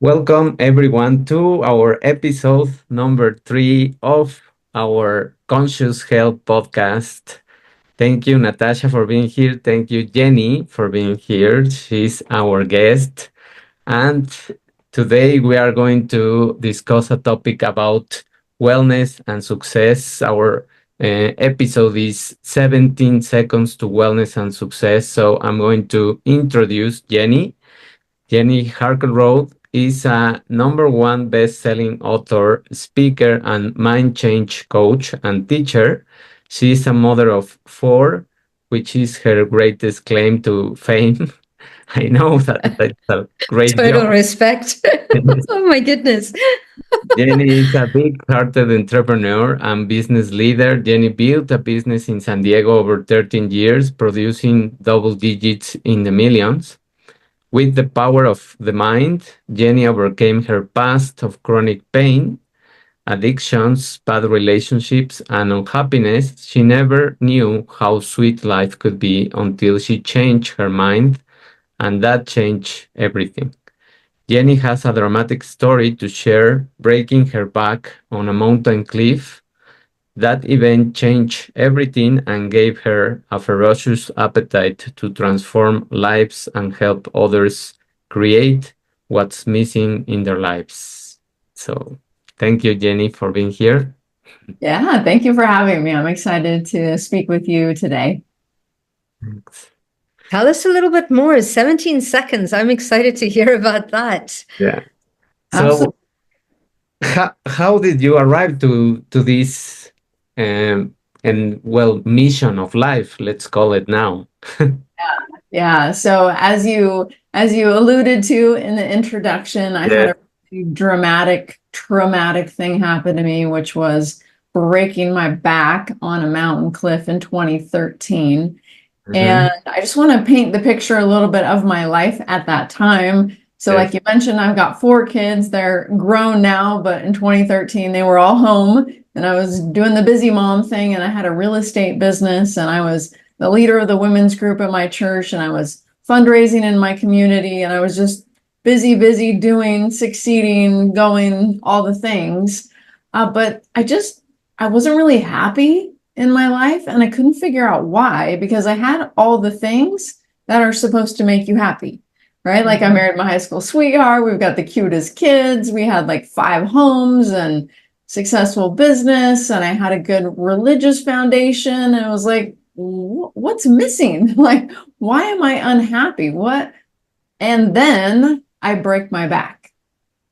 Welcome everyone to our episode number 3 of our Conscious Health podcast. Thank you, Natasha, for being here. Thank you, Jenny, for being here. She's our guest. And today we are going to discuss a topic about wellness and success. Our episode is 17 seconds to wellness and success. So I'm going to introduce Jenny. Jenny Harkleroad is a number one best-selling author, speaker, and mind change coach and teacher. She is a mother of four, which is her greatest claim to fame. I know that that's a great Total job. respect. Oh my goodness. Jenny is a big-hearted entrepreneur and business leader. Jenny built a business in San Diego over 13 years, producing double digits in the millions. With the power of the mind, Jenny overcame her past of chronic pain, addictions, bad relationships, and unhappiness. She never knew how sweet life could be until she changed her mind, and that changed everything. Jenny has a dramatic story to share, breaking her back on a mountain cliff. That event changed everything and gave her a ferocious appetite to transform lives and help others create what's missing in their lives. So, thank you, Jenny, for being here. Yeah, thank you for having me. I'm excited to speak with you today. Thanks. Tell us a little bit more. 17 seconds. I'm excited to hear about that. Yeah. Absolutely. So, how did you arrive to this and well mission of life? Let's call it now. Yeah. So as you alluded to in the introduction, I Yeah. had a really dramatic, traumatic thing happen to me, which was breaking my back on a mountain cliff in 2013. Mhm. And I just want to paint the picture a little bit of my life at that time. So, Yes. like you mentioned, I've got four kids. They're grown now, but in 2013, they were all home. And I was doing the busy mom thing, and I had a real estate business, and I was the leader of the women's group at my church, and I was fundraising in my community, and I was just busy, busy doing, succeeding, going, all the things. But I wasn't really happy in my life, and I couldn't figure out why, because I had all the things that are supposed to make you happy, right? Like I married my high school sweetheart, we've got the cutest kids, we had like 5 homes and successful business, and I had a good religious foundation. And it was like, what's missing? Like, why am I unhappy? What? And then I break my back.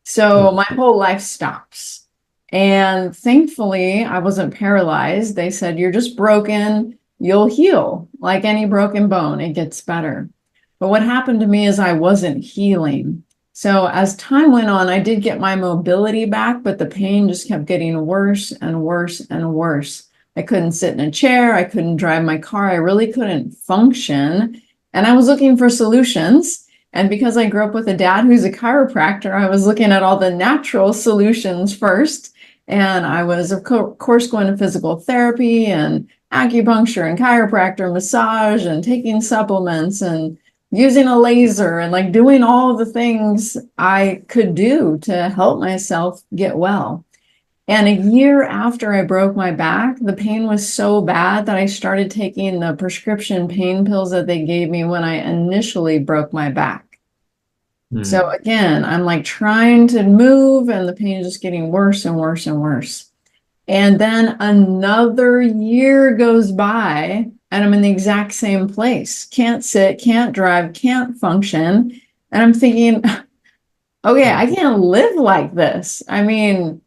So my whole life stops. And thankfully, I wasn't paralyzed. They said, you're just broken. You'll heal like any broken bone. It gets better. But what happened to me is I wasn't healing. So as time went on, I did get my mobility back, but the pain just kept getting worse and worse and worse. I couldn't sit in a chair. I couldn't drive my car. I really couldn't function. And I was looking for solutions. And because I grew up with a dad who's a chiropractor, I was looking at all the natural solutions first. And I was, of course, going to physical therapy and acupuncture and chiropractor massage and taking supplements and using a laser and like doing all the things I could do to help myself get well. And a year after I broke my back, the pain was so bad that I started taking the prescription pain pills that they gave me when I initially broke my back. So again, I'm like trying to move and the pain is just getting worse and worse and worse. And then another year goes by and I'm in the exact same place. Can't sit, can't drive, can't function. And I'm thinking, okay, I can't live like this. I mean,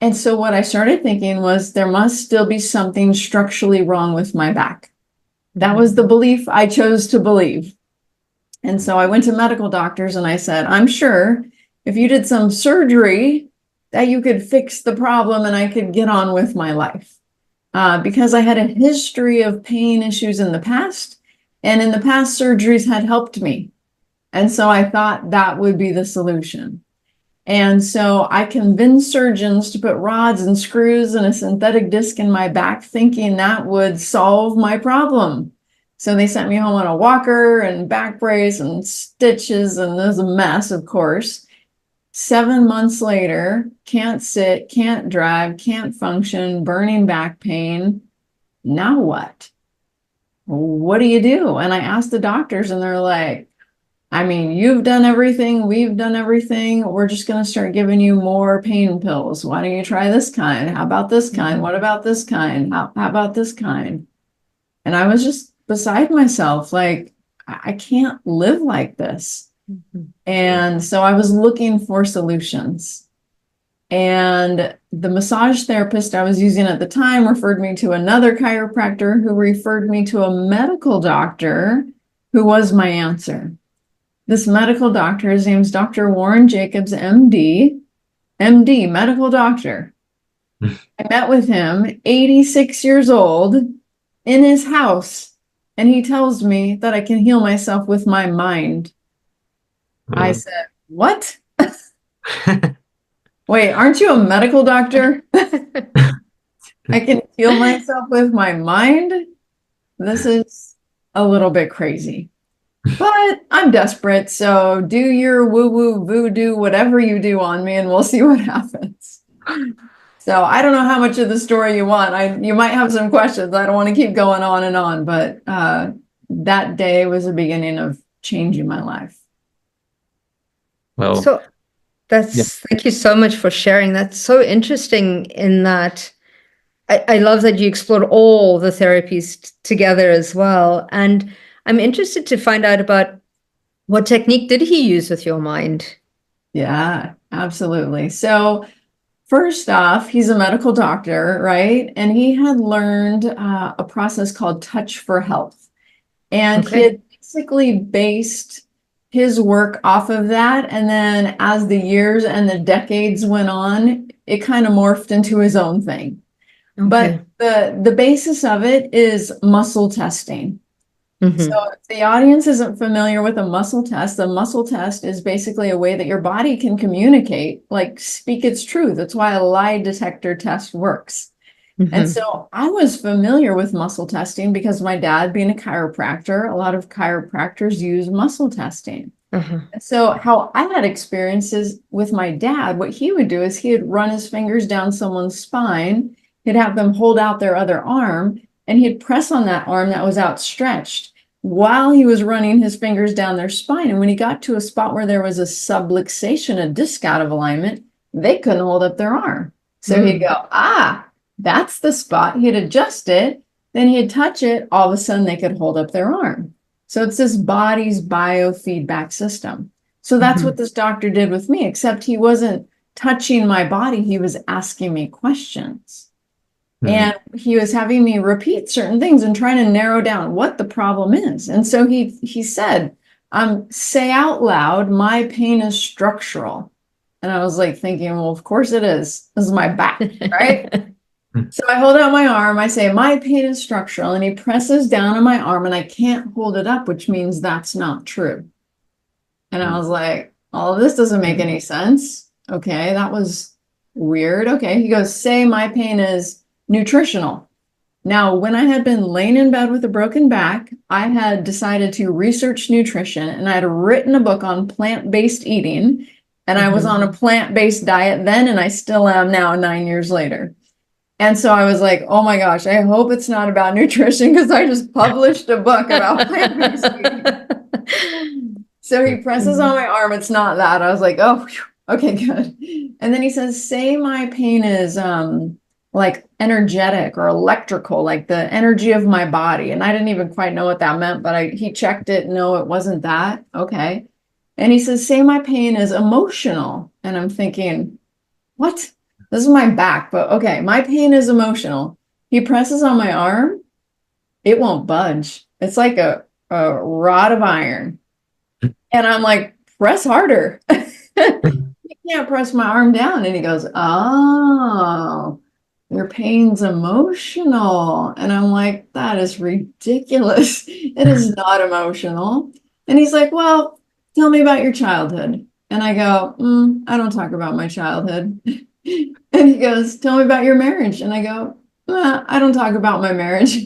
and so what I started thinking was there must still be something structurally wrong with my back. That was the belief I chose to believe. And so I went to medical doctors and I said, I'm sure if you did some surgery that you could fix the problem and I could get on with my life. Because I had a history of pain issues in the past, and in the past, surgeries had helped me. And so I thought that would be the solution. And so I convinced surgeons to put rods and screws and a synthetic disc in my back, thinking that would solve my problem. So they sent me home on a walker and back brace and stitches, and it was a mess, of course. 7 months later, can't sit, can't drive, can't function, burning back pain. Now what? What do you do? And I asked the doctors, and they're like, I mean, you've done everything, we've done everything. We're just going to start giving you more pain pills. Why don't you try this kind? How about this kind? What about this kind? How about this kind? And I was just beside myself, like, I can't live like this. And so I was looking for solutions. And the massage therapist I was using at the time referred me to another chiropractor who referred me to a medical doctor who was my answer. This medical doctor, his name's Dr. Warren Jacobs, MD, medical doctor. I met with him, 86 years old, in his house, and he tells me that I can heal myself with my mind. I said, what? Wait, aren't you a medical doctor? I can heal myself with my mind? This is a little bit crazy. But I'm desperate, so do your woo-woo voodoo, whatever you do on me, and we'll see what happens. So I don't know how much of the story you want. You might have some questions. I don't want to keep going on and on, but that day was the beginning of changing my life. Well, So thank you so much for sharing. That's so interesting in that I love that you explored all the therapies together as well. And I'm interested to find out about what technique did he use with your mind? Yeah, absolutely. So first off, he's a medical doctor, right? And he had learned a process called Touch for Health. And he had basically based his work off of that. And then as the years and the decades went on, it kind of morphed into his own thing. But the basis of it is muscle testing. So if the audience isn't familiar with a muscle test is basically a way that your body can communicate, like speak its truth. That's why a lie detector test works. And so I was familiar with muscle testing because my dad being a chiropractor, a lot of chiropractors use muscle testing. And so how I had experiences with my dad, what he would do is he would run his fingers down someone's spine. He'd have them hold out their other arm, and he'd press on that arm that was outstretched while he was running his fingers down their spine. And when he got to a spot where there was a subluxation, a disc out of alignment, they couldn't hold up their arm. So he'd go, that's the spot. He'd adjust it, then he'd touch it. All of a sudden, they could hold up their arm. So it's this body's biofeedback system. So that's what this doctor did with me, except he wasn't touching my body. He was asking me questions. And he was having me repeat certain things and trying to narrow down what the problem is. And so he said, say out loud, my pain is structural. And I was like thinking, well, of course it is. This is my back, right? So I hold out my arm. I say, my pain is structural. And he presses down on my arm and I can't hold it up, which means that's not true. And I was like, all of this doesn't make any sense. Okay, that was weird. Okay, he goes, say my pain is nutritional. Now, when I had been laying in bed with a broken back, I had decided to research nutrition, and I had written a book on plant-based eating, and I was on a plant-based diet then, and I still am now 9 years later. And so I was like, oh my gosh, I hope it's not about nutrition because I just published a book about plant-based eating. So he presses on my arm. It's not that. I was like, oh, okay, good. And then he says, say my pain is like energetic or electrical, like the energy of my body. And I didn't even quite know what that meant, but he checked it. No, it wasn't that. Okay. And he says, say my pain is emotional. And I'm thinking, what? This is my back, but okay, my pain is emotional. He presses on my arm. It won't budge. It's like a rod of iron. And I'm like, press harder. He can't press my arm down. And he goes, oh, your pain's emotional. And I'm like, that is ridiculous. It is not emotional. And he's like, well, tell me about your childhood. And I go, I don't talk about my childhood. And he goes, tell me about your marriage. And I go, I don't talk about my marriage.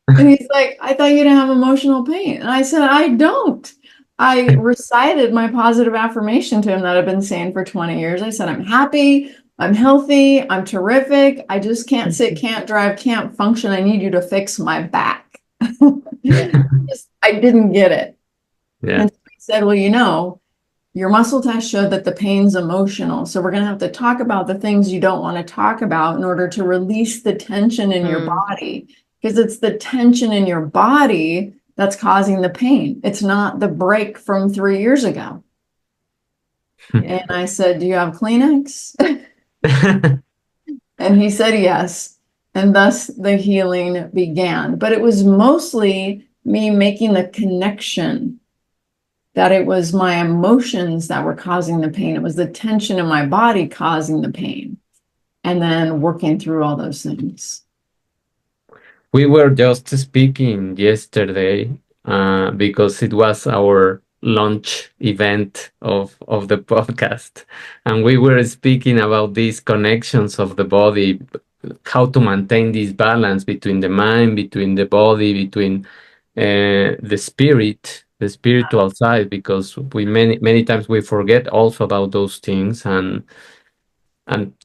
And he's like, I thought you didn't have emotional pain. And I said, I don't. I recited my positive affirmation to him that I've been saying for 20 years. I said, I'm happy, I'm healthy, I'm terrific. I just can't sit, can't drive, can't function. I need you to fix my back. I didn't get it. Yeah. And so he said, well, your muscle test showed that the pain's emotional. So we're going to have to talk about the things you don't want to talk about in order to release the tension in your body, because it's the tension in your body that's causing the pain. It's not the break from 3 years ago. And I said, do you have Kleenex? And he said yes. And thus the healing began. But it was mostly me making the connection that it was my emotions that were causing the pain. It was the tension in my body causing the pain. And then working through all those things. We were just speaking yesterday because it was our launch event of the podcast. And we were speaking about these connections of the body, how to maintain this balance between the mind, between the body, between the spirit, the spiritual side, because we many times we forget also about those things. And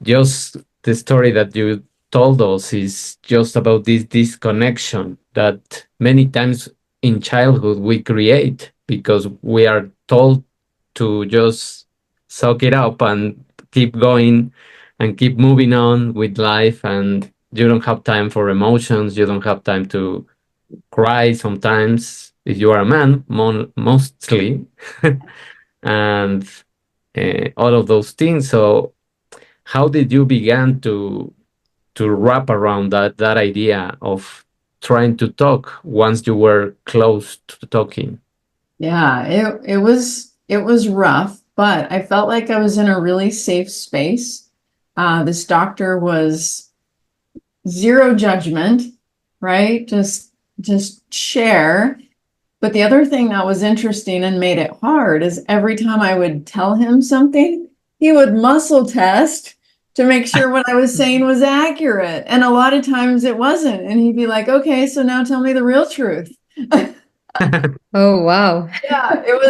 just the story that you told us is just about this disconnection that many times in childhood we create because we are told to just suck it up and keep going and keep moving on with life. And you don't have time for emotions. You don't have time to cry sometimes if you are a man, mostly, and all of those things. So how did you begin to wrap around that idea of trying to talk once you were close to talking? Yeah, it was rough, but I felt like I was in a really safe space. This doctor was zero judgment, right? Just share. But the other thing that was interesting and made it hard is every time I would tell him something, he would muscle test to make sure what I was saying was accurate. And a lot of times it wasn't. And he'd be like, okay, so now tell me the real truth. Oh, wow. Yeah, it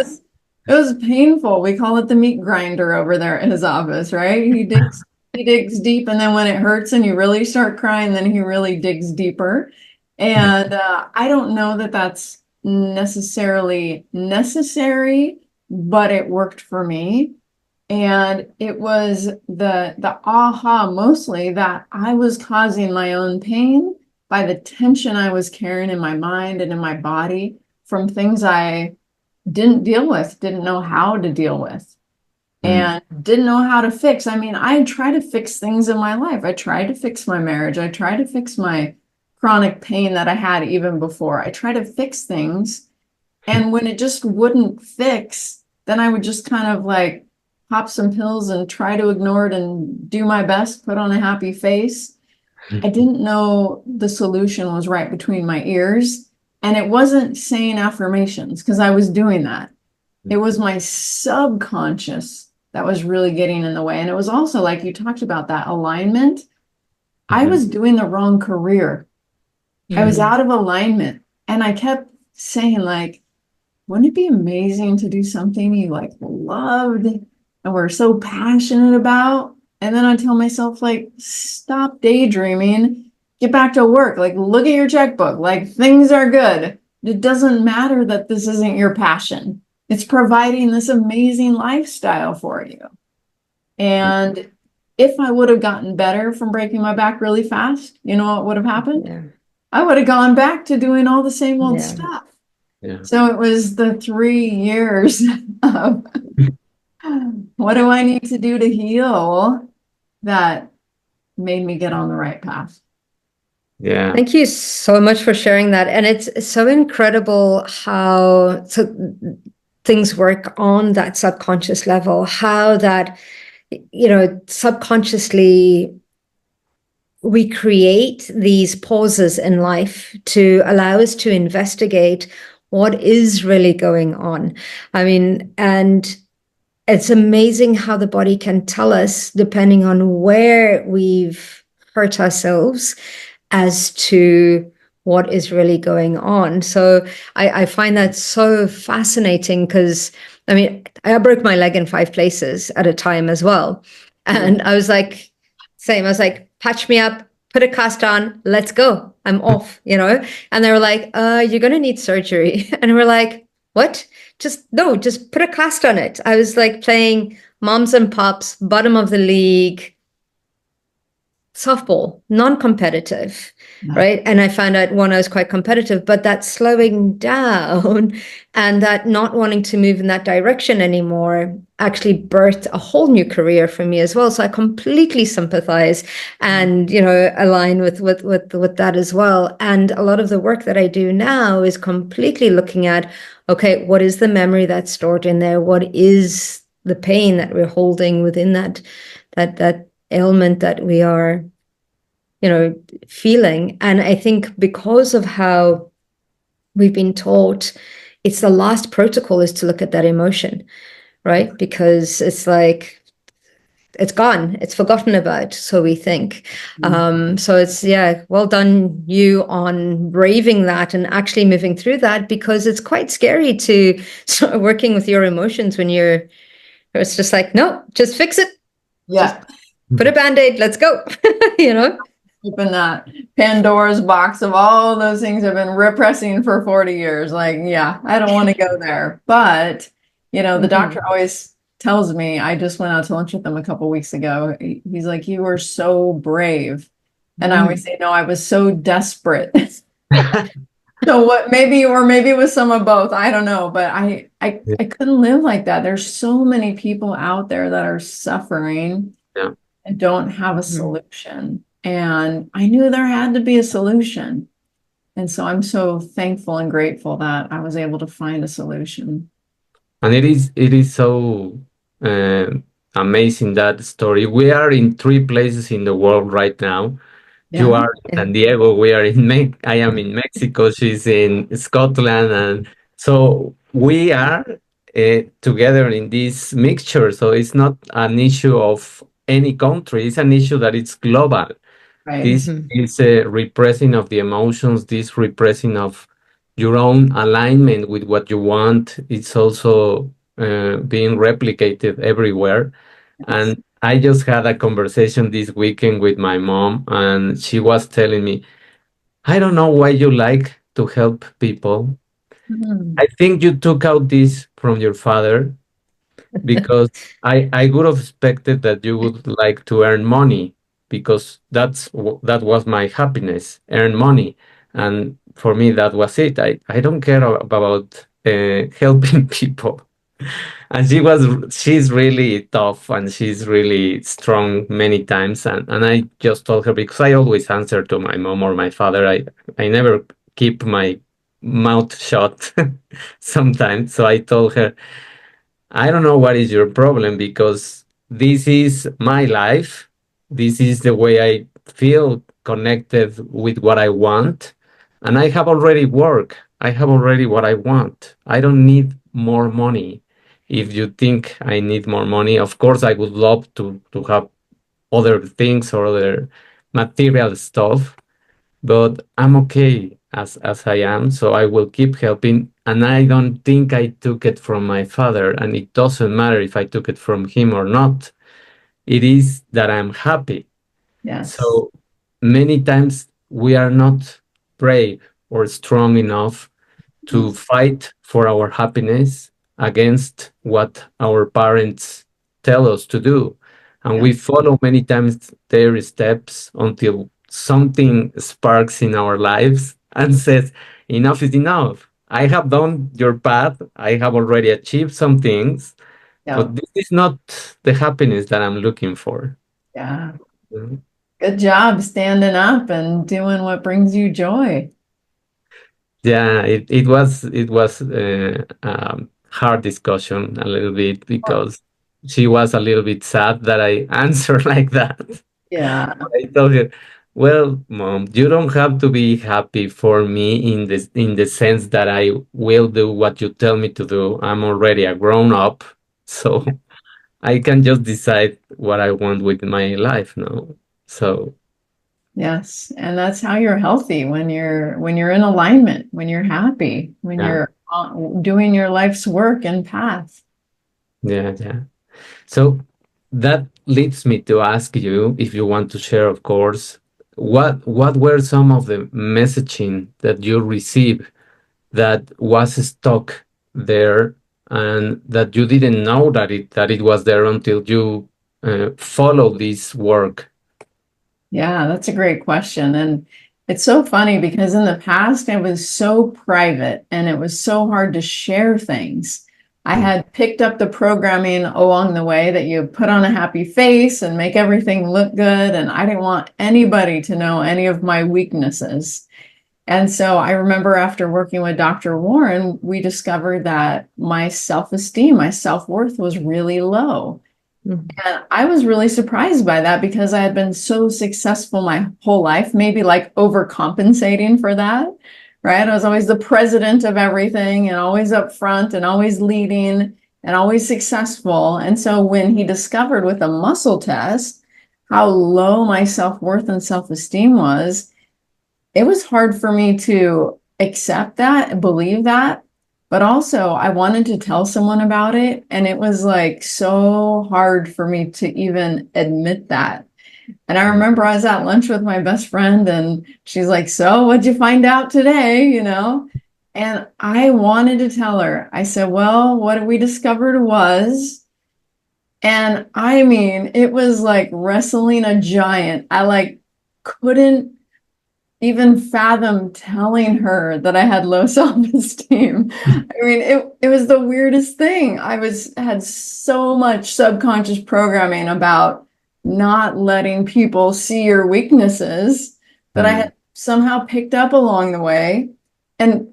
was painful. We call it the meat grinder over there at his office, right? He digs deep, and then when it hurts and you really start crying, then he really digs deeper. And I don't know that that's necessarily necessary, but it worked for me. And it was the aha mostly that I was causing my own pain by the tension I was carrying in my mind and in my body from things I didn't deal with, didn't know how to deal with, and didn't know how to fix. I mean, I tried to fix things in my life. I tried to fix my marriage. I tried to fix my chronic pain that I had even before. I tried to fix things. And when it just wouldn't fix, then I would just kind of like pop some pills and try to ignore it and do my best, put on a happy face. I didn't know the solution was right between my ears. And it wasn't saying affirmations because I was doing that. It was my subconscious that was really getting in the way. And it was also like you talked about that alignment. I was doing the wrong career. I was out of alignment. And I kept saying, like, wouldn't it be amazing to do something you like loved and were so passionate about? And then I tell myself, like, stop daydreaming, get back to work. Like, look at your checkbook. Like, things are good. It doesn't matter that this isn't your passion. It's providing this amazing lifestyle for you. And if I would have gotten better from breaking my back really fast, you know what would have happened? Yeah. I would have gone back to doing all the same old stuff. Yeah. So it was the 3 years of what do I need to do to heal that made me get on the right path. Yeah. Thank you so much for sharing that. And it's so incredible how things work on that subconscious level, how that, subconsciously we create these pauses in life to allow us to investigate what is really going on. I mean, and it's amazing how the body can tell us, depending on where we've hurt ourselves, as to what is really going on. So I find that so fascinating because, I mean, I broke my leg in 5 places at a time as well. And I was like, same, I was like, patch me up, put a cast on, let's go. I'm off, you know? And they were like, you're going to need surgery. And we're like, what? Just put a cast on it. I was like playing moms and pops, bottom of the league, softball, non-competitive, right? And I found out one, I was quite competitive, but that slowing down and that not wanting to move in that direction anymore actually birthed a whole new career for me as well. So I completely sympathize and, you know, align with that as well. And a lot of the work that I do now is completely looking at, okay, what is the memory that's stored in there? What is the pain that we're holding within that ailment that we are, you know, feeling. And I think because of how we've been taught, it's the last protocol is to look at that emotion, right? Because it's like it's gone, it's forgotten about, so we think. So it's, yeah, well done you on braving that and actually moving through that, because it's quite scary to start working with your emotions when it's just like, no, just fix it. Yeah. Just put a Band-Aid, let's go. You know? Open that Pandora's box of all those things I've been repressing for 40 years. Like, yeah, I don't want to go there. But, you know, the doctor always tells me, I just went out to lunch with him a couple weeks ago. He's like, you were so brave. And I always say, no, I was so desperate. So what, maybe, or maybe it was some of both. I don't know, but I couldn't live like that. There's so many people out there that are suffering Yeah. and don't have a solution. And I knew there had to be a solution. And so I'm so thankful and grateful that I was able to find a solution. And it is so uh, amazing, that story. We are in 3 places in the world right now. You Yeah. are in San Diego. We are in I am in Mexico. She's in Scotland, and so we are together in this mixture. So it's not an issue of any country. It's an issue that it's global. Right. This is a repressing of the emotions. This repressing of your own alignment with what you want. It's also being replicated everywhere. And I just had a conversation this weekend with my mom, and she was telling me, I don't know why you like to help people. Mhm. I think you took out this from your father, because I would have expected that you would like to earn money, because that was my happiness, earn money. And for me, that was it. I don't care about helping people. And she's really tough, and she's really strong many times. And I just told her, because I always answer to my mom or my father. I never keep my mouth shut sometimes. So I told her, I don't know what is your problem, because this is my life. This is the way I feel connected with what I want. And I have already work. I have already what I want. I don't need more money. If you think I need more money, of course, I would love to have other things or other material stuff, but I'm okay as I am, so I will keep helping. And I don't think I took it from my father, and it doesn't matter if I took it from him or not. It is that I'm happy. Yes. So many times we are not brave or strong enough to fight for our happiness against what our parents tell us to do. And Yeah. we follow many times their steps until something sparks in our lives and says, enough is enough. I have done your path. I have already achieved some things, Yeah. but this is not the happiness that I'm looking for. Yeah. Mhm. Good job standing up and doing what brings you joy. Yeah, it was hard discussion a little bit, because she was a little bit sad that I answered like that. Yeah. I told her, well, mom, you don't have to be happy for me in the sense that I will do what you tell me to do. I'm already a grown up, so I can just decide what I want with my life now. So Yes. And that's how you're healthy, when you're in alignment, when you're happy, when Yeah, you're doing your life's work and path. yeah, yeah. So that leads me to ask you, if you want to share, of course, what were some of the messaging that you received that was stuck there and that you didn't know that it was there until you follow this work? Yeah, that's a great question. And it's so funny because in the past, I was so private and it was so hard to share things. I Mm, had picked up the programming along the way that you put on a happy face and make everything look good. And I didn't want anybody to know any of my weaknesses. And so I remember after working with Dr. Warren, we discovered that my self-esteem, my self-worth was really low. Mhm. And I was really surprised by that because I had been so successful my whole life, maybe like overcompensating for that, right? I was always the president of everything and always up front and always leading and always successful. And so when he discovered with a muscle test how low my self-worth and self-esteem was, it was hard for me to accept that and believe that. But also, I wanted to tell someone about it. And it was like so hard for me to even admit that. And I mm, remember I was at lunch with my best friend, and she's like, "So, what'd you find out today?" And I wanted to tell her. I said, "Well, what we discovered was," and I mean, it was like wrestling a giant. I like couldn't even fathom telling her that I had low self-esteem. I mean, it was the weirdest thing. Had so much subconscious programming about not letting people see your weaknesses that I mm. had somehow picked up along the way. And,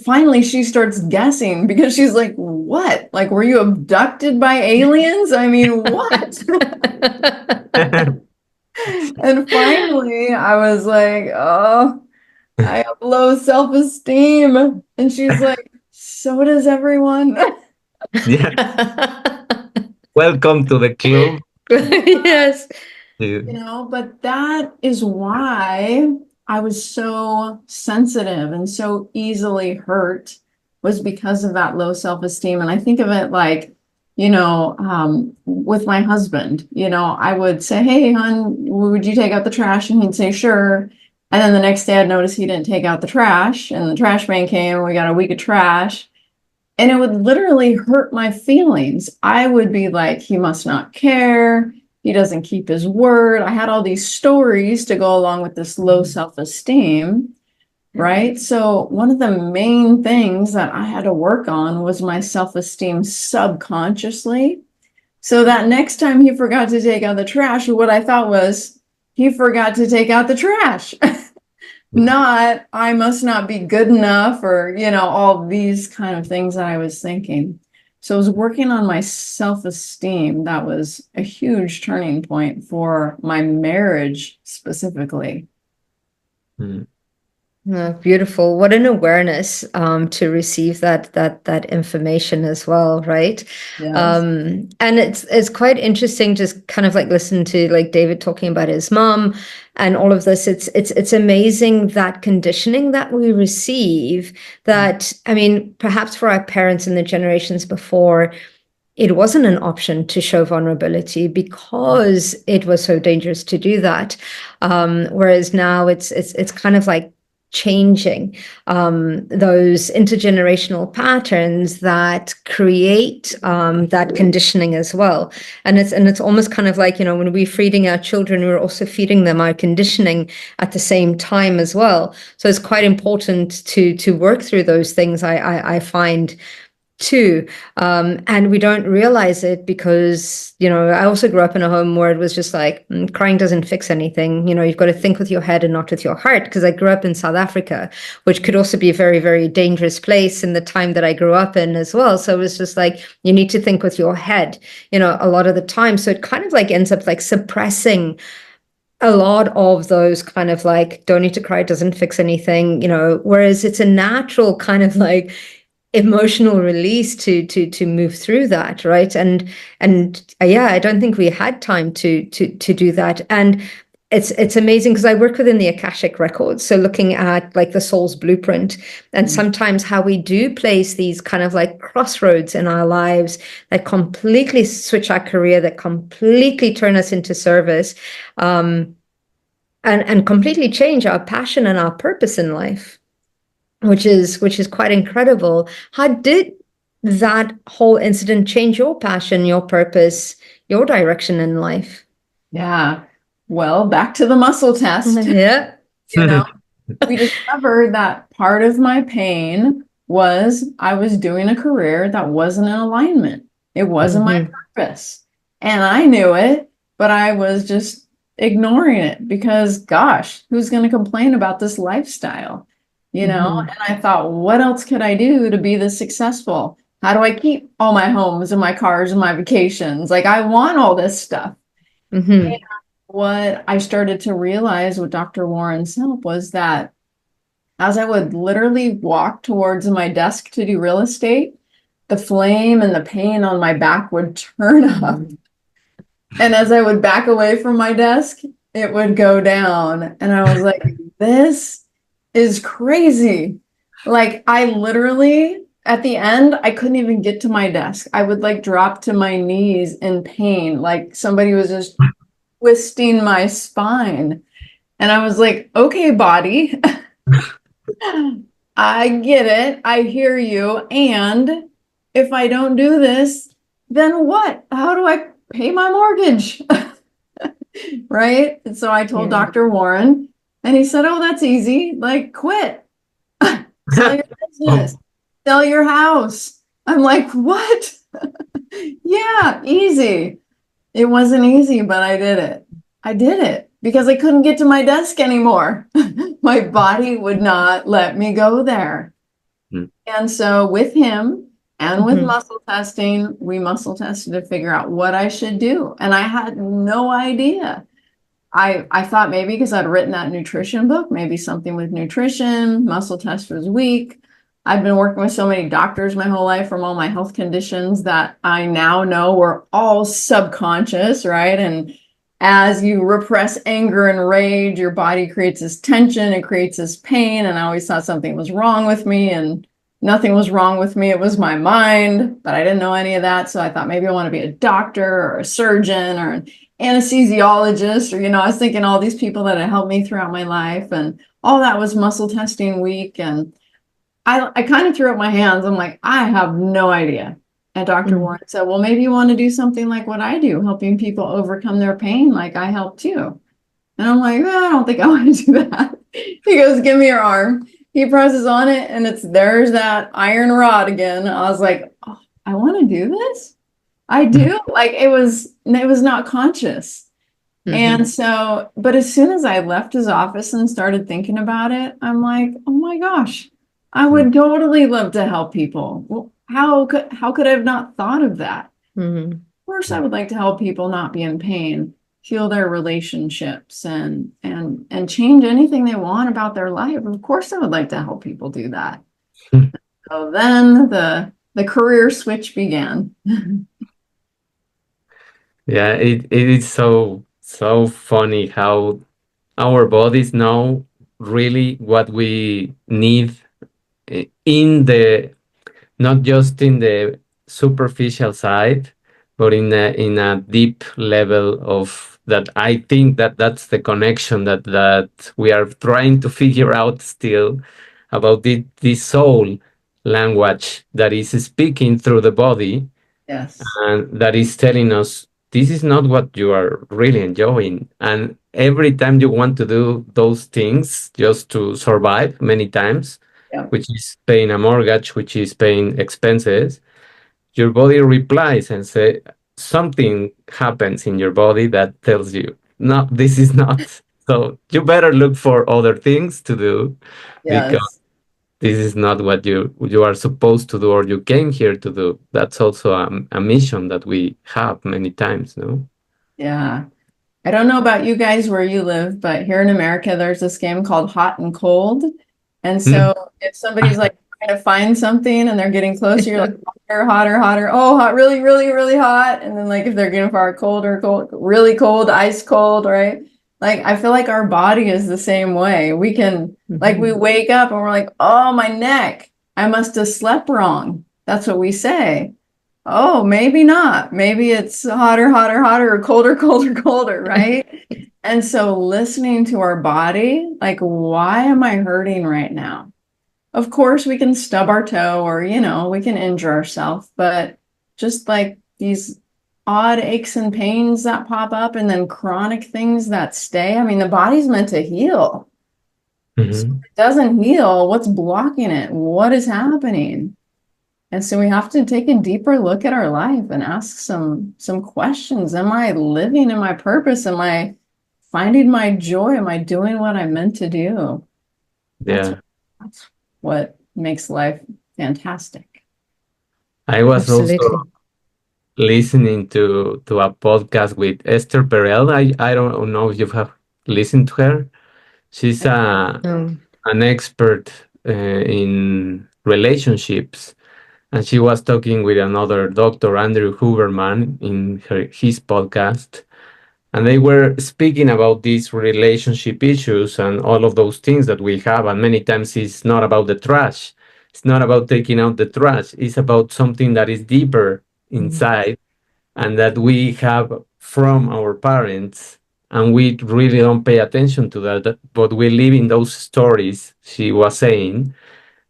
finally she starts guessing because she's like, "What? Like, were you abducted by aliens? I mean, what?" And finally, I was like, "Oh, I have low self-esteem." And she's like, "So does everyone." Yeah, welcome to the club. Yes. Yeah. But that is why I was so sensitive and so easily hurt, was because of that low self-esteem. And I think of it like, with my husband, I would say, "Hey, hon, would you take out the trash?" And he'd say, "Sure." And then the next day I'd notice he didn't take out the trash, and the trash man came and we got a week of trash. And it would literally hurt my feelings. I would be like, "He must not care. He doesn't keep his word." I had all these stories to go along with this low self-esteem, right? So one of the main things that I had to work on was my self-esteem subconsciously. So that next time he forgot to take out the trash, what I thought was, he forgot to take out the trash. Not, I must not be good enough, or, all these kind of things that I was thinking. So I was working on my self-esteem. That was a huge turning point for my marriage specifically. Mm. Oh, beautiful. What an awareness to receive that information as well, right? Yes. And it's quite interesting just kind of like listen to like David talking about his mom and all of this. It's amazing that conditioning that we receive that, I mean, perhaps for our parents and the generations before, it wasn't an option to show vulnerability because it was so dangerous to do that. Whereas now it's kind of like changing those intergenerational patterns that create that conditioning as well. And it's almost kind of like, when we're feeding our children, we're also feeding them our conditioning at the same time as well. So it's quite important to work through those things. I find too. And we don't realize it because, I also grew up in a home where it was just like, crying doesn't fix anything. You've got to think with your head and not with your heart. Because I grew up in South Africa, which could also be a very, very dangerous place in the time that I grew up in as well. So it was just like, you need to think with your head, a lot of the time. So it kind of like ends up like suppressing a lot of those kind of like, don't need to cry, doesn't fix anything, whereas it's a natural kind of like emotional release to move through that, right? And yeah, I don't think we had time to do that. And it's amazing because I work within the Akashic records, so looking at like the soul's blueprint, and sometimes how we do place these kind of like crossroads in our lives that completely switch our career, that completely turn us into service, and completely change our passion and our purpose in life, which is quite incredible. How did that whole incident change your passion, your purpose, your direction in life? Yeah. Well, back to the muscle test. Yeah. You know, we discovered that part of my pain was I was doing a career that wasn't in alignment. It wasn't my purpose. And I knew it, but I was just ignoring it because, gosh, who's going to complain about this lifestyle? You know, and I thought, what else could I do to be this successful? How do I keep all my homes and my cars and my vacations? Like, I want all this stuff. And what I started to realize with Dr. Warren's help was that as I would literally walk towards my desk to do real estate, the flame and the pain on my back would turn up. And as I would back away from my desk, it would go down. And I was like, this is crazy. Like, I literally, at the end, I couldn't even get to my desk. I would like drop to my knees in pain. Like somebody was just twisting my spine. And I was like, okay, body, I get it. I hear you. And if I don't do this, then what? How do I pay my mortgage? Right? And so I told Dr. Warren, and he said, oh, that's easy. Like, quit. Sell your business. Sell your house. I'm like, what? Yeah, easy. It wasn't easy, but I did it. I did it because I couldn't get to my desk anymore. My body would not let me go there. And so with him and with muscle testing, we muscle tested to figure out what I should do. And I had no idea. I thought maybe because I'd written that nutrition book, maybe something with nutrition, muscle test was weak. I've been working with so many doctors my whole life from all my health conditions that I now know were all subconscious, right? And as you repress anger and rage, your body creates this tension, it creates this pain. And I always thought something was wrong with me, and nothing was wrong with me. It was my mind, but I didn't know any of that. So I thought maybe I want to be a doctor or a surgeon or an anesthesiologist, or, you know, I was thinking all these people that had helped me throughout my life, and all that was muscle testing week. And I kind of threw up my hands. I'm like, I have no idea. And Dr. Warren said, well, maybe you want to do something like what I do, helping people overcome their pain like I helped you. And I'm like, I don't think I want to do that. He goes, give me your arm. He presses on it, and there's that iron rod again. I was like, oh, I want to do this. I do. Like, it was not conscious. And so, but as soon as I left his office and started thinking about it, I'm like, oh my gosh, I would totally love to help people. Well, how could I have not thought of that? Of course, I would like to help people not be in pain, heal their relationships, and change anything they want about their life. Of course, I would like to help people do that. So then the career switch began. Yeah, it is so funny how our bodies know really what we need in the, not just in the superficial side, but in a deep level of that. I think that's the connection that we are trying to figure out still about the soul language that is speaking through the body, Yes. and that is telling us this is not what you are really enjoying. And every time you want to do those things just to survive, many times, which is paying a mortgage, which is paying expenses, your body replies and say something happens in your body that tells you, no, this is not. So you better look for other things to do, because this is not what you are supposed to do or you came here to do. That's also a mission that we have many times, no? Yeah. I don't know about you guys where you live, but here in America, there's this game called Hot and Cold. And so if somebody's like trying to find something and they're getting closer, you're like, hotter, hotter, hotter. Oh, hot, really, really, really hot. And then like if they're getting far, colder, cold, really cold, ice cold, right? Like, I feel like our body is the same way. We can, like, we wake up and we're like, oh, my neck, I must have slept wrong. That's what we say. Oh, maybe not. Maybe it's hotter, hotter, hotter, or colder, colder, colder, right? And so listening to our body, like, why am I hurting right now? Of course, we can stub our toe or, we can injure ourselves, but just like these odd aches and pains that pop up and then chronic things that stay. I mean, the body's meant to heal. So if it doesn't heal, what's blocking it? What is happening? And so we have to take a deeper look at our life and ask some questions. Am I living in my purpose? Am I finding my joy? Am I doing what I'm meant to do? Yeah. That's what makes life fantastic. I was also Absolutely. listening to a podcast with Esther Perel. I don't know if you have listened to her. She's Oh, an expert in relationships, and she was talking with another Dr. Andrew Huberman in his podcast, and they were speaking about these relationship issues and all of those things that we have. And many times it's not about the trash. It's not about taking out the trash. It's about something that is deeper inside and that we have from our parents. And we really don't pay attention to that. But we live in those stories, she was saying,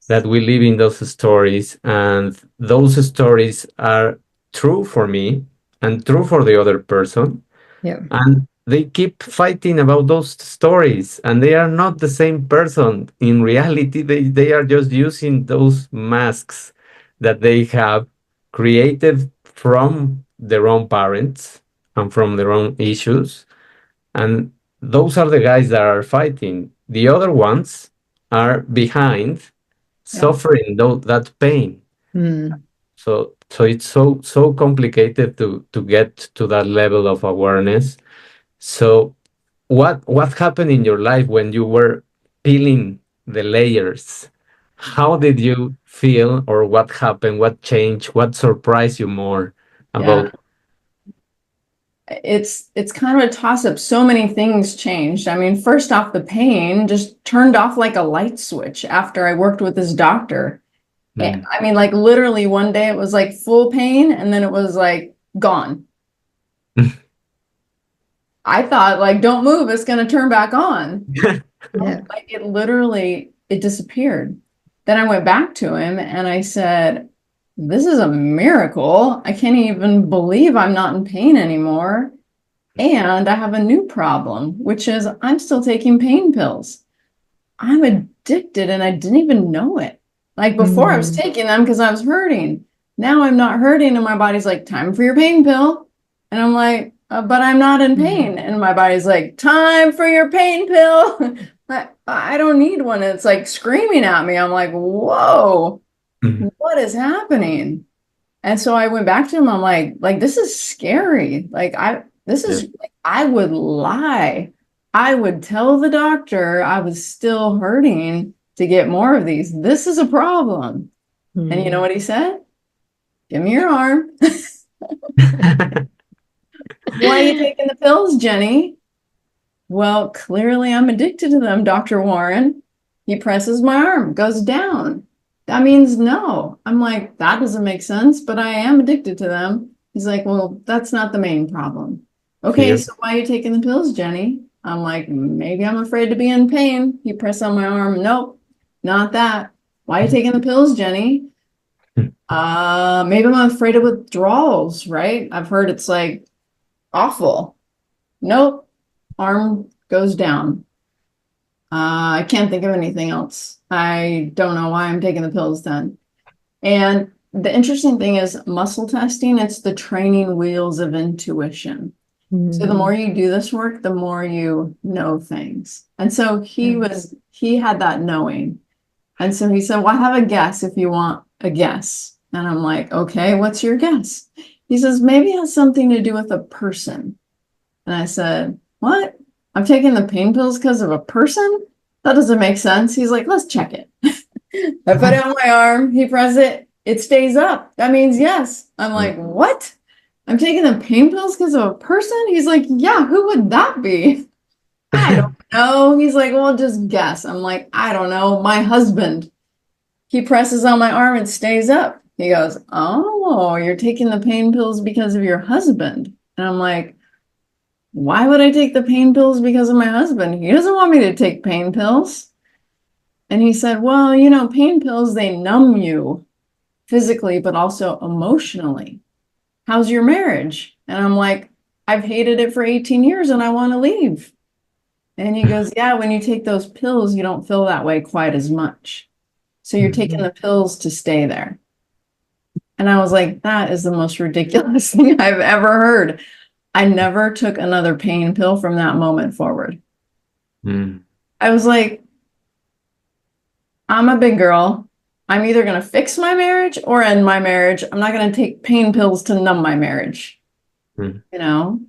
that we live in those stories. And those stories are true for me and true for the other person, yeah. and they keep fighting about those stories, and they are not the same person in reality. They are just using those masks that they have created from their own parents and from their own issues, and those are the guys that are fighting. The other ones are behind, Yeah. suffering that pain. Mm. So it's so complicated to get to that level of awareness. So what happened in your life when you were peeling the layers? How did you feel, or what happened? What changed? What surprised you more Yeah. about? It's kind of a toss-up. So many things changed. I mean, first off, the pain just turned off like a light switch after I worked with this doctor. Mm. I mean, like literally one day it was like full pain and then it was like gone. I thought like, don't move, it's going to turn back on. Yeah. Like it literally, it disappeared. Then I went back to him and I said, this is a miracle. I can't even believe I'm not in pain anymore. And I have a new problem, which is I'm still taking pain pills. I'm addicted and I didn't even know it. Like before I was taking them because I was hurting. Now I'm not hurting and my body's like, time for your pain pill. And I'm like, but I'm not in pain. And my body's like, time for your pain pill. I don't need one. It's like screaming at me. I'm like, whoa, Mm. what is happening? And so I went back to him. I'm like, this is scary. This is, I would lie. I would tell the doctor I was still hurting to get more of these. This is a problem. And you know what he said? Give me your arm. Why are you taking the pills, Jenny? Well, clearly I'm addicted to them, Dr. Warren. He presses my arm, goes down. That means no. I'm like, that doesn't make sense, but I am addicted to them. He's like, well, that's not the main problem. Okay, Fear. so why are you taking the pills, Jenny? I'm like, maybe I'm afraid to be in pain. He pressed on my arm. Nope, not that. Why are you taking the pills, Jenny? Maybe I'm afraid of withdrawals, right? I've heard it's like awful. Nope, arm goes down. I can't think of anything else. I don't know why I'm taking the pills then. And the interesting thing is muscle testing, it's the training wheels of intuition. So the more you do this work, the more you know things. And so he had that knowing. And so he said, well, I have a guess if you want a guess. And I'm like, okay, what's your guess? He says, maybe it has something to do with a person. And I said, what? I'm taking the pain pills because of a person? That doesn't make sense. He's like, let's check it. I put it on my arm. He presses it. It stays up. That means yes. I'm like, what? I'm taking the pain pills because of a person? He's like, yeah, who would that be? I don't know. He's like, well, just guess. I'm like, I don't know. My husband. He presses on my arm and stays up. He goes, oh, you're taking the pain pills because of your husband. And I'm like, why would I take the pain pills because of my husband? He doesn't want me to take pain pills. And he said, well, pain pills, they numb you physically, but also emotionally. How's your marriage? And I'm like, I've hated it for 18 years and I want to leave. And he goes, yeah, when you take those pills, you don't feel that way quite as much. So you're taking the pills to stay there. And I was like, that is the most ridiculous thing I've ever heard. I never took another pain pill from that moment forward. Mm. I was like, I'm a big girl. I'm either going to fix my marriage or end my marriage. I'm not going to take pain pills to numb my marriage, Mm.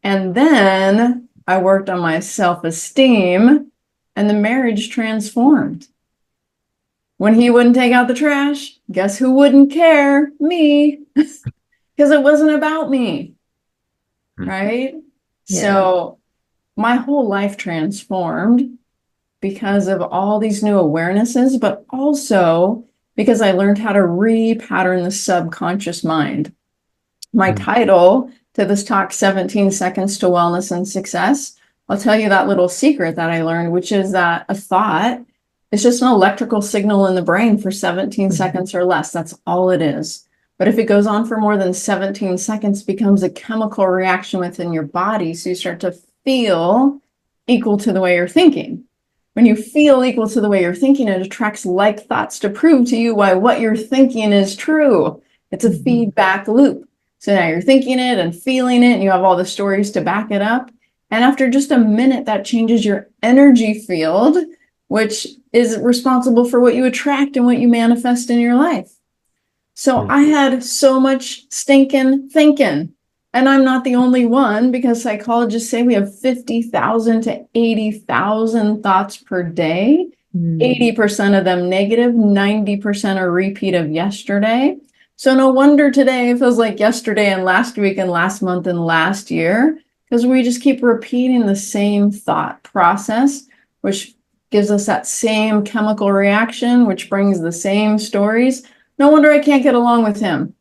And then I worked on my self-esteem and the marriage transformed. When he wouldn't take out the trash, guess who wouldn't care? Me. Because it wasn't about me, right? Yeah. So my whole life transformed because of all these new awarenesses, but also because I learned how to repattern the subconscious mind. My title to this talk, 17 Seconds to Wellness and Success, I'll tell you that little secret that I learned, which is that a thought is just an electrical signal in the brain for 17 seconds or less. That's all it is. But if it goes on for more than 17 seconds, it becomes a chemical reaction within your body. So you start to feel equal to the way you're thinking. When you feel equal to the way you're thinking, it attracts like thoughts to prove to you why what you're thinking is true. It's a feedback loop. So now you're thinking it and feeling it, and you have all the stories to back it up. And after just a minute, that changes your energy field, which is responsible for what you attract and what you manifest in your life. So I had so much stinking thinking. And I'm not the only one, because psychologists say we have 50,000 to 80,000 thoughts per day. 80% of them negative, 90% are repeat of yesterday. So no wonder today feels like yesterday and last week and last month and last year, because we just keep repeating the same thought process, which gives us that same chemical reaction, which brings the same stories. No wonder I can't get along with him.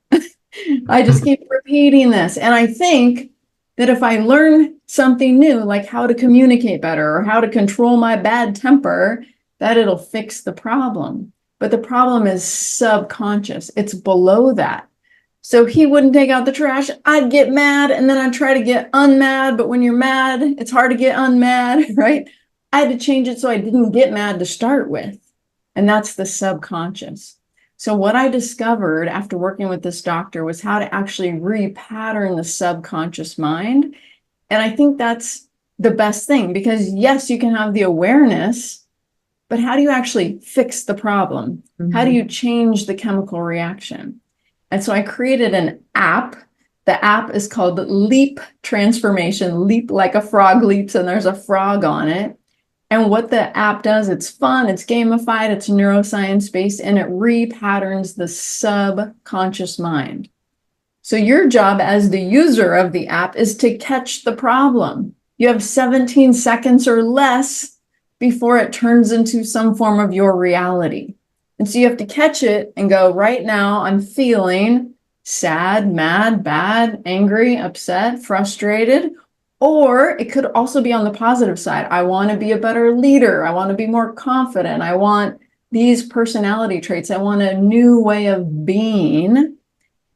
I just keep repeating this. And I think that if I learn something new, like how to communicate better or how to control my bad temper, that it'll fix the problem. But the problem is subconscious. It's below that. So he wouldn't take out the trash. I'd get mad and then I'd try to get unmad. But when you're mad, it's hard to get unmad, right? I had to change it so I didn't get mad to start with. And that's the subconscious. So what I discovered after working with this doctor was how to actually repattern the subconscious mind. And I think that's the best thing, because yes, you can have the awareness, but how do you actually fix the problem? How do you change the chemical reaction? And so I created an app. The app is called Leap Transformation. Leap like a frog leaps, and there's a frog on it. And what the app does, it's fun, it's gamified, it's neuroscience based, and it repatterns the subconscious mind. So your job as the user of the app is to catch the problem. You have 17 seconds or less before it turns into some form of your reality. And so you have to catch it and go, right now, I'm feeling sad, mad, bad, angry, upset, frustrated. Or it could also be on the positive side. I want to be a better leader. I want to be more confident. I want these personality traits. I want a new way of being.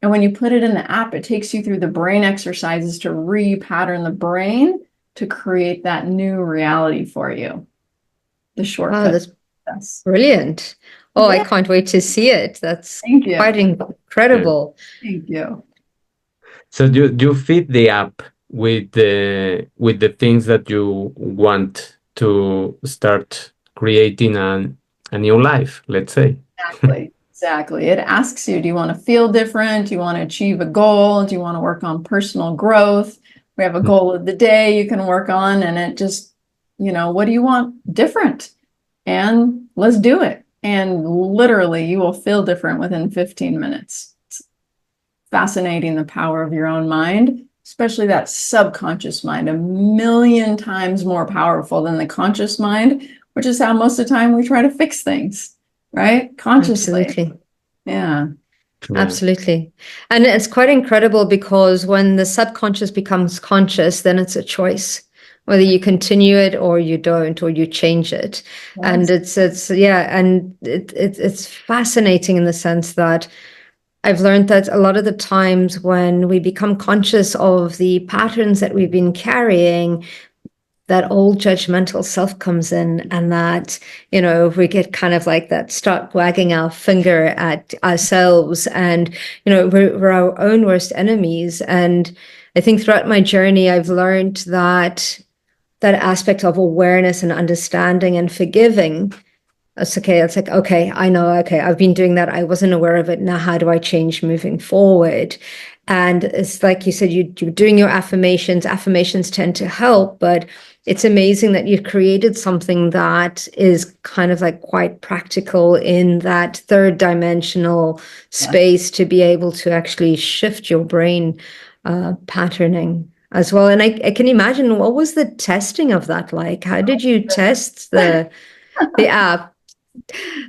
And when you put it in the app, it takes you through the brain exercises to repattern the brain to create that new reality for you. The shortcut. Oh, that's brilliant. Oh, yeah. I can't wait to see it. That's quite incredible. Thank you. So you feed the app with the things that you want to start creating a new life, let's say. Exactly. It asks you, do you want to feel different? Do you want to achieve a goal? Do you want to work on personal growth? We have a goal of the day you can work on, and it just, what do you want different? And let's do it. And literally you will feel different within 15 minutes. It's fascinating, the power of your own mind. especially that subconscious mind, a million times more powerful than the conscious mind, which is how most of the time we try to fix things, right? Consciously. Absolutely. Yeah. Yeah. Absolutely. And it's quite incredible because when the subconscious becomes conscious, then it's a choice, whether you continue it or you don't, or you change it. Yes. And it's fascinating in the sense that I've learned that a lot of the times when we become conscious of the patterns that we've been carrying, that old judgmental self comes in, and that, we get kind of like that, start wagging our finger at ourselves, and, we're our own worst enemies. And I think throughout my journey, I've learned that aspect of awareness and understanding and forgiving. It's okay. It's like, okay, I know, okay, I've been doing that. I wasn't aware of it. Now, how do I change moving forward? And it's like you said, you're doing your affirmations. Affirmations tend to help, but it's amazing that you've created something that is kind of like quite practical in that third dimensional space to be able to actually shift your brain patterning as well. And I can imagine, what was the testing of that like? How did you test the app?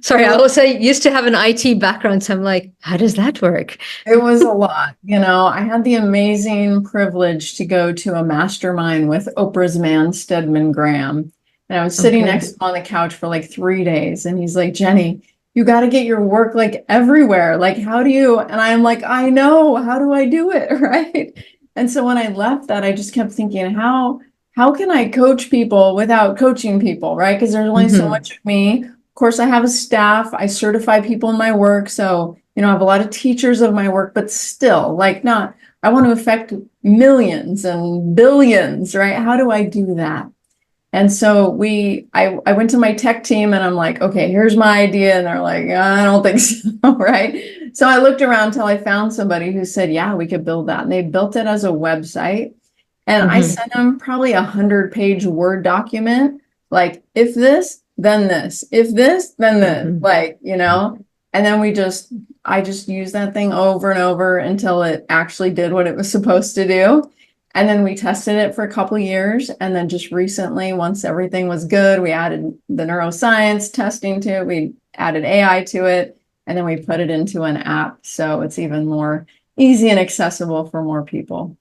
Sorry, I also used to have an IT background, so I'm like, how does that work? It was a lot. I had the amazing privilege to go to a mastermind with Oprah's man, Stedman Graham. And I was sitting next to him on the couch for like 3 days. And he's like, Jenny, you got to get your work like everywhere. Like, how do you? And I'm like, I know. How do I do it? Right. And so when I left that, I just kept thinking, how can I coach people without coaching people? Right. Because there's only so much of me. Of course, I have a staff. I certify people in my work. So, I have a lot of teachers of my work, but still, like, I want to affect millions and billions, right? How do I do that? And so I went to my tech team and I'm like, okay, here's my idea. And they're like, I don't think so, right? So I looked around until I found somebody who said, yeah, we could build that. And they built it as a website. And I sent them probably 100-page Word document, like, if this, then this, if this, then this, like, and then I just used that thing over and over until it actually did what it was supposed to do. And then we tested it for a couple of years. And then just recently, once everything was good, we added the neuroscience testing to it. We added AI to it, and then we put it into an app. So it's even more easy and accessible for more people.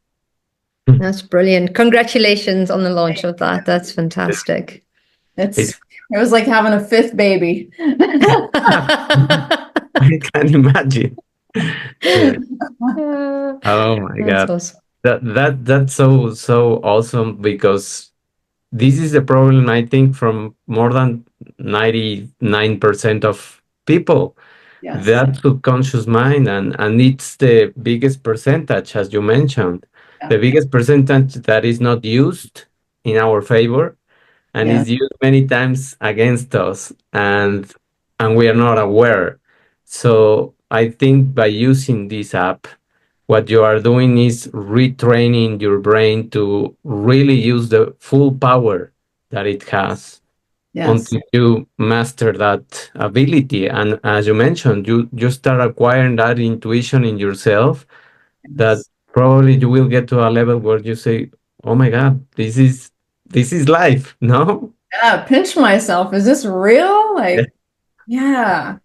That's brilliant. Congratulations on the launch of that. That's fantastic. It was like having a fifth baby. I can imagine. Yeah. Oh my God. Awesome. That's so awesome, because this is the problem, I think, from more than 99% of people. Yes. That subconscious mind, and it's the biggest percentage, as you mentioned, the biggest percentage that is not used in our favor, and is used many times against us, and we are not aware. So I think by using this app, what you are doing is retraining your brain to really use the full power that it has until you master that ability. And as you mentioned, you start acquiring that intuition in yourself, that probably you will get to a level where you say, oh my God, this is life, no? Yeah, pinch myself. Is this real? Like, yeah,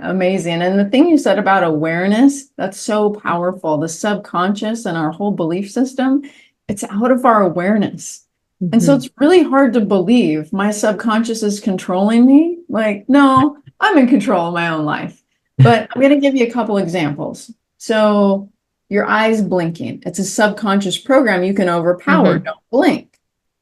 amazing. And the thing you said about awareness, that's so powerful. The subconscious and our whole belief system, it's out of our awareness. And so it's really hard to believe my subconscious is controlling me. Like, no, I'm in control of my own life. But I'm going to give you a couple examples. So your eyes blinking, it's a subconscious program you can overpower. Don't blink.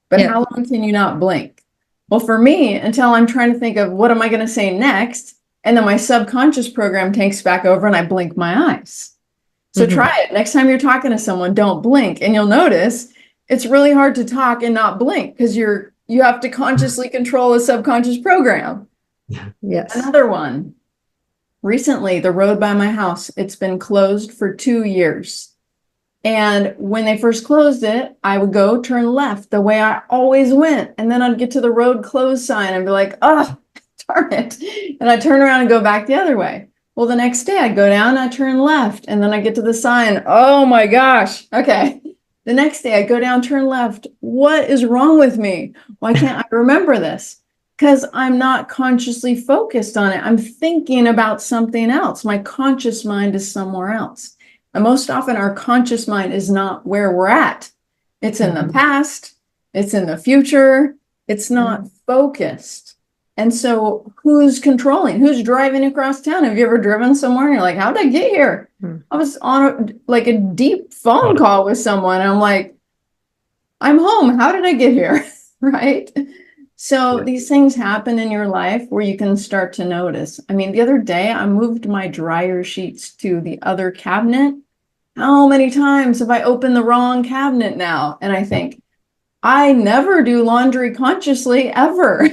But how long can you not blink? Well, for me, until I'm trying to think of what am I going to say next, and then my subconscious program takes back over and I blink my eyes. So try it. Next time you're talking to someone, don't blink. And you'll notice it's really hard to talk and not blink, because you have to consciously control a subconscious program. Yes. Another one. Recently, the road by my house, it's been closed for 2 years. And when they first closed it, I would go turn left the way I always went. And then I'd get to the road closed sign and be like, oh, darn it. And I'd turn around and go back the other way. Well, the next day I'd go down, I turn left, and then I get to the sign. Oh my gosh. Okay. The next day I go down, turn left. What is wrong with me? Why can't I remember this? Because I'm not consciously focused on it. I'm thinking about something else. My conscious mind is somewhere else. And most often our conscious mind is not where we're at. It's in the past. It's in the future. It's not focused. And so who's controlling? Who's driving across town? Have you ever driven somewhere and you're like, how did I get here? I was on a deep phone call with someone. And I'm like, I'm home. How did I get here? Right? So these things happen in your life where you can start to notice. I mean, the other day I moved my dryer sheets to the other cabinet. How many times have I opened the wrong cabinet now? And I think, I never do laundry consciously ever.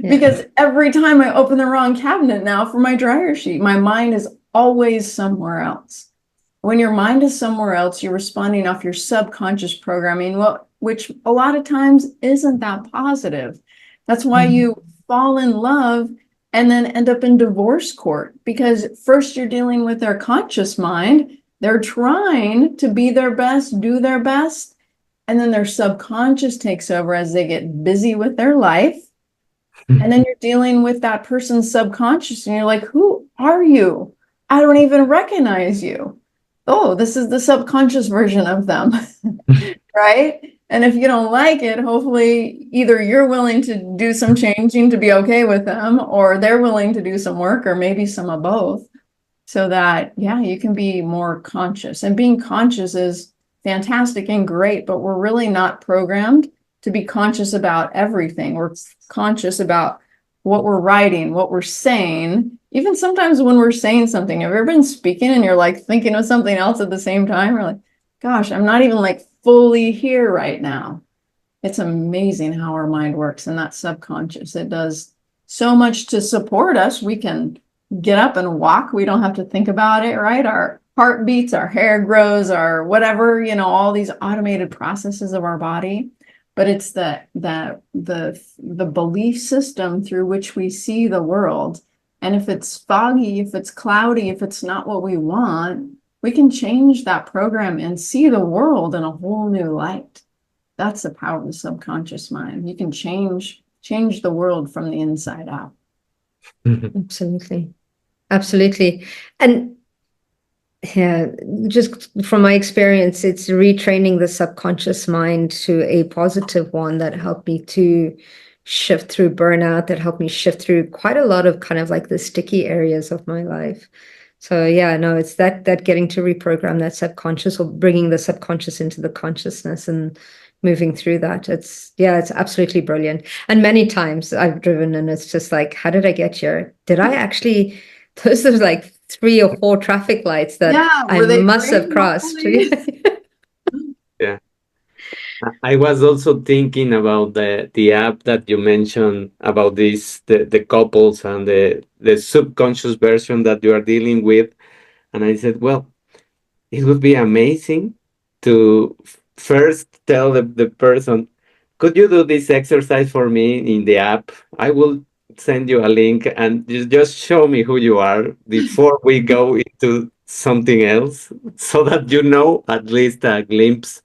Because every time I open the wrong cabinet now for my dryer sheet, my mind is always somewhere else. When your mind is somewhere else, you're responding off your subconscious programming, which a lot of times isn't that positive. That's why you fall in love and then end up in divorce court, because first you're dealing with their conscious mind. They're trying to be their best, do their best, and then their subconscious takes over as they get busy with their life. And then you're dealing with that person's subconscious and you're like, who are you? I don't even recognize you. Oh, this is the subconscious version of them, right? And if you don't like it, hopefully either you're willing to do some changing to be okay with them, or they're willing to do some work, or maybe some of both, so that, you can be more conscious. And being conscious is fantastic and great, but we're really not programmed to be conscious about everything. We're conscious about what we're writing, what we're saying. Even sometimes when we're saying something, have you ever been speaking and you're like thinking of something else at the same time? You're like, gosh, I'm not even like fully here right now. It's amazing how our mind works, and that subconscious. It does so much to support us. We can get up and walk. We don't have to think about it, right? Our heart beats, our hair grows, our whatever, all these automated processes of our body. But it's the belief system through which we see the world. And if it's foggy, if it's cloudy, if it's not what we want, we can change that program and see the world in a whole new light. That's the power of the subconscious mind. You can change the world from the inside out. Absolutely. Absolutely. And just from my experience, it's retraining the subconscious mind to a positive one that helped me to shift through burnout, that helped me shift through quite a lot of kind of like the sticky areas of my life. So it's that getting to reprogram that subconscious, or bringing the subconscious into the consciousness and moving through that. It's absolutely brilliant. And many times I've driven and it's just like, how did I get here? Did I actually, those are like 3 or 4 traffic lights that I must have crossed. Yeah. I was also thinking about the app that you mentioned about the couples and the subconscious version that you are dealing with. And I said, well, it would be amazing to first tell the person, could you do this exercise for me in the app? I will send you a link and just show me who you are before we go into something else, so that you know at least a glimpse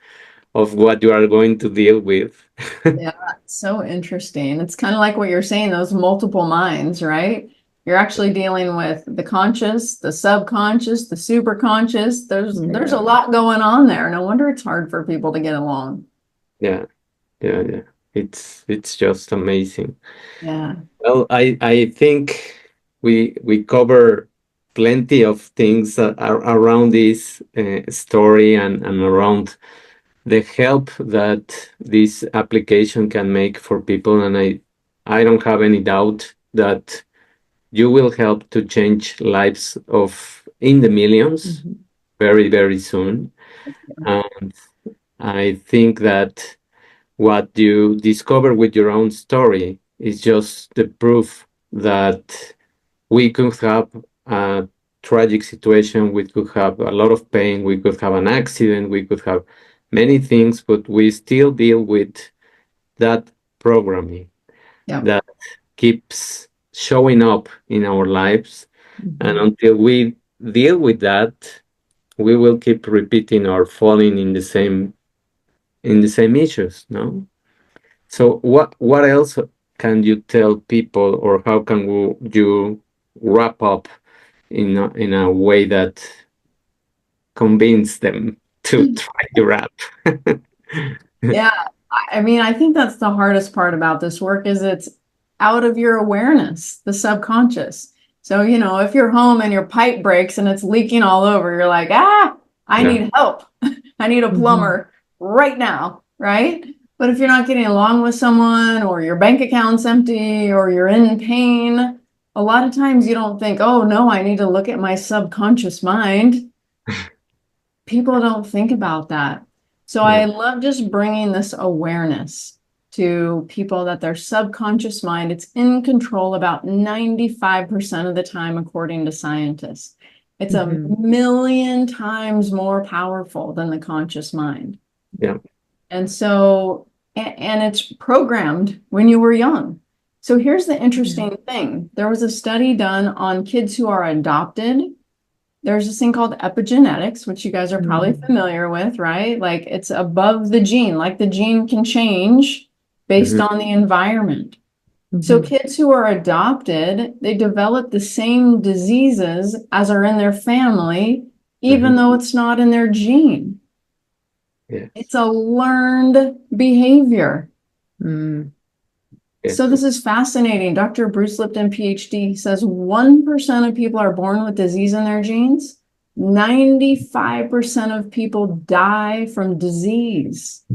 of what you are going to deal with. Yeah, so interesting. It's kind of like what you're saying, those multiple minds, right? You're actually dealing with the conscious, the subconscious, the superconscious. There's a lot going on there. No wonder it's hard for people to get along. Yeah. It's just amazing. Yeah. Well, I think we cover plenty of things around this story and around the help that this application can make for people. And I don't have any doubt that you will help to change lives of in the millions very, very soon. And I think that what you discover with your own story is just the proof that we could have a tragic situation, we could have a lot of pain, we could have an accident, we could have many things, but we still deal with that programming that keeps showing up in our lives. And until we deal with that, we will keep repeating or falling in the same in the same issues, no? So what else can you tell people, or how can you wrap up in a way that convince them to try your app? Yeah, I mean, I think that's the hardest part about this work is it's out of your awareness, the subconscious. So, if you're home and your pipe breaks and it's leaking all over, you're like, I Yeah. need help. I need a plumber right now, right? But if you're not getting along with someone, or your bank account's empty, or you're in pain, a lot of times you don't think, oh no, I need to look at my subconscious mind. People don't think about that. So I Yeah. love just bringing this awareness to people that their subconscious mind, it's in control about 95% of the time, according to scientists. It's a million times more powerful than the conscious mind. Yeah. And so, and it's programmed when you were young. So here's the interesting thing. There was a study done on kids who are adopted. There's this thing called epigenetics, which you guys are probably familiar with, right? Like it's above the gene, like the gene can change based on the environment. So kids who are adopted, they develop the same diseases as are in their family, even though it's not in their gene. Yeah. It's a learned behavior. Yeah. So this is fascinating. Dr. Bruce Lipton, PhD, says 1% of people are born with disease in their genes. 95% of people die from disease.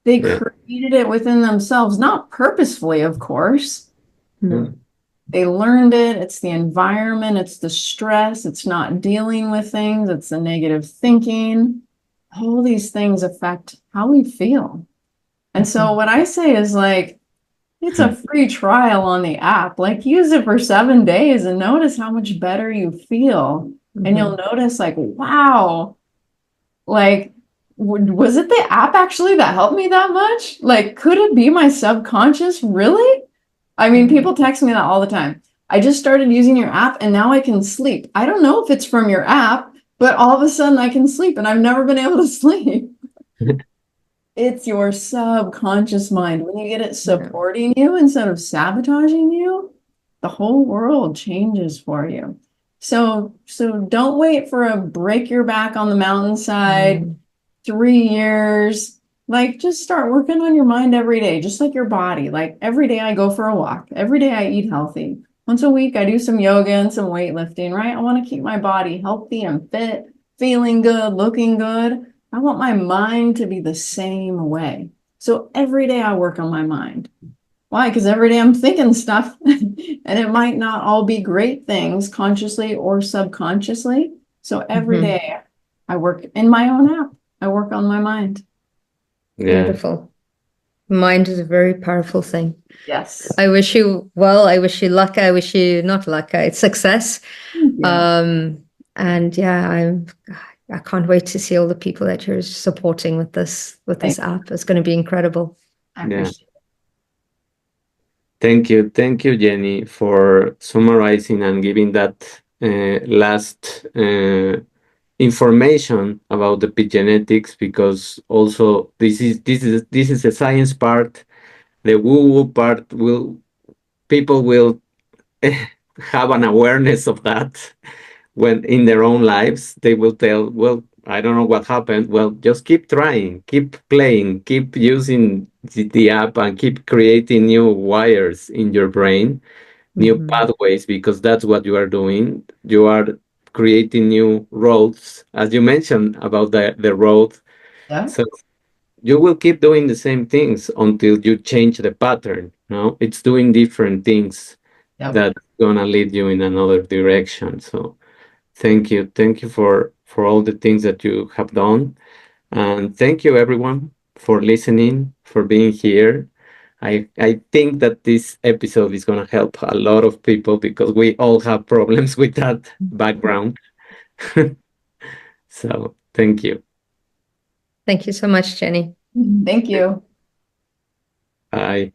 They Yeah. created it within themselves, not purposefully, of course. Yeah. They learned it. It's the environment. It's the stress. It's not dealing with things. It's the negative thinking. All these things affect how we feel. And so what I say is like, it's a free trial on the app. Like use it for 7 days and notice how much better you feel. And you'll notice like, wow, like, was it the app actually that helped me that much? Like, could it be my subconscious? Really? I mean, people text me that all the time. I just started using your app and now I can sleep. I don't know if it's from your app, but all of a sudden I can sleep and I've never been able to sleep. It's your subconscious mind. When you get it supporting you instead of sabotaging you, the whole world changes for you. So don't wait for a break your back on the mountainside, 3 years. Like just start working on your mind every day, just like your body. Like every day I go for a walk. Every day I eat healthy. Once a week I do some yoga and some weightlifting, right? I want to keep my body healthy and fit, feeling good, looking good. I want my mind to be the same way. So every day I work on my mind. Why? Because every day I'm thinking stuff and it might not all be great things consciously or subconsciously. So every day I work in my own app. I work on my mind. Yeah. Beautiful. Mind is a very powerful thing. Yes. I wish you well. I wish you luck. I wish you not luck. It's success. And yeah, I can't wait to see all the people that you're supporting with this app. It's going to be incredible. I appreciate it. Thank you, Jenny, for summarizing and giving that last information about the epigenetics, because also this is a science part. The woo-woo part people will have an awareness of that when in their own lives. They will tell, well, I don't know what happened. Well, just keep trying, keep playing, keep using the app, and keep creating new wires in your brain, new pathways, because that's what you are doing. You are creating new roads, as you mentioned about the road. Yeah. So you will keep doing the same things until you change the pattern. No, it's doing different things that's gonna lead you in another direction. So thank you for all the things that you have done, and thank you everyone for listening, for being here. I think that this episode is gonna help a lot of people, because we all have problems with that background. So thank you. Thank you so much, Jenny. Thank you. Bye.